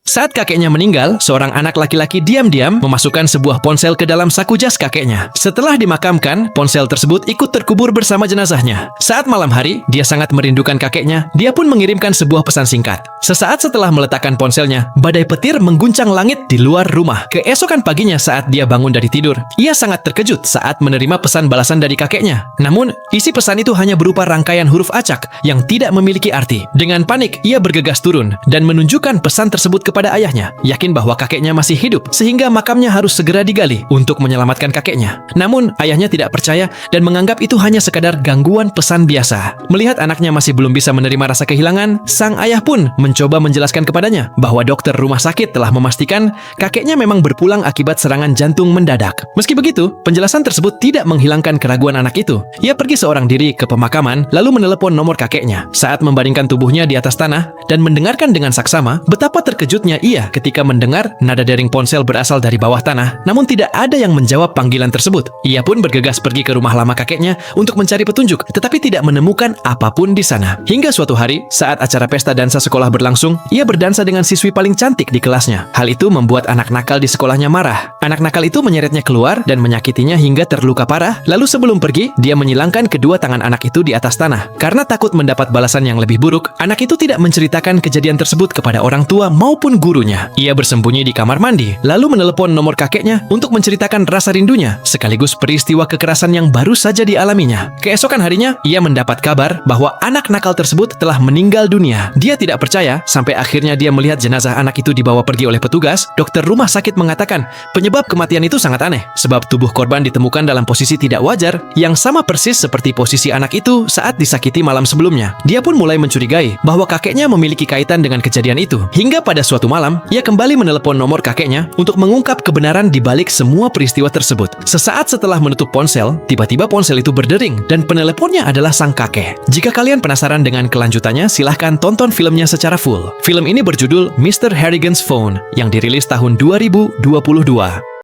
Saat kakeknya meninggal, seorang anak laki-laki diam-diam memasukkan sebuah ponsel ke dalam saku jas kakeknya. Setelah dimakamkan, ponsel tersebut ikut terkubur bersama jenazahnya. Saat malam hari, dia sangat merindukan kakeknya. Dia pun mengirimkan sebuah pesan singkat. Sesaat setelah meletakkan ponselnya, badai petir mengguncang langit di luar rumah. Keesokan paginya saat dia bangun dari tidur, ia sangat terkejut saat menerima pesan balasan dari kakeknya. Namun, isi pesan itu hanya berupa rangkaian huruf acak yang tidak memiliki arti. Dengan panik, ia bergegas turun dan menunjukkan pesan tersebut kepada ayahnya, yakin bahwa kakeknya masih hidup sehingga makamnya harus segera digali untuk menyelamatkan kakeknya. Namun, ayahnya tidak percaya dan menganggap itu hanya sekadar gangguan pesan biasa. Melihat anaknya masih belum bisa menerima rasa kehilangan, sang ayah pun mencoba menjelaskan kepadanya bahwa dokter rumah sakit telah memastikan kakeknya memang berpulang akibat serangan jantung mendadak. Meski begitu, penjelasan tersebut tidak menghilangkan keraguan anak itu. Ia pergi seorang diri ke pemakaman lalu menelepon nomor kakeknya. Saat membaringkan tubuhnya di atas tanah dan mendengarkan dengan saksama betapa terkejutnya ia ketika mendengar nada dering ponsel berasal dari bawah tanah, namun tidak ada yang menjawab panggilan tersebut. Ia pun bergegas pergi ke rumah lama kakeknya untuk mencari petunjuk, tetapi tidak menemukan apapun di sana. Hingga suatu hari, saat acara pesta dansa sekolah berlangsung, ia berdansa dengan siswi paling cantik di kelasnya. Hal itu membuat anak nakal di sekolahnya marah. Anak nakal itu menyeretnya keluar dan menyakitinya hingga terluka parah. Lalu sebelum pergi, dia menyilangkan kedua tangan anak itu di atas tanah. Karena takut mendapat balasan yang lebih buruk, anak itu tidak menceritakan kejadian tersebut kepada orang tua maupun gurunya. Ia bersembunyi di kamar mandi, lalu menelepon nomor kakeknya untuk menceritakan rasa rindunya, sekaligus peristiwa kekerasan yang baru saja dialaminya. Keesokan harinya, ia mendapat kabar bahwa anak nakal tersebut telah meninggal dunia. Dia tidak percaya, sampai akhirnya dia melihat jenazah anak itu dibawa pergi oleh petugas. Dokter rumah sakit mengatakan, penyebab kematian itu sangat aneh, sebab tubuh korban ditemukan dalam posisi tidak wajar, yang sama persis seperti posisi anak itu saat disakiti malam sebelumnya. Dia pun mulai mencurigai bahwa kakeknya memiliki kaitan dengan kejadian itu. Hingga pada suatu malam, ia kembali menelepon nomor kakeknya untuk mengungkap kebenaran di balik semua peristiwa tersebut. Sesaat setelah menutup ponsel, tiba-tiba ponsel itu berdering dan peneleponnya adalah sang kakek. Jika kalian penasaran dengan kelanjutannya, silahkan tonton filmnya secara full. Film ini berjudul Mr. Harrigan's Phone yang dirilis tahun 2022.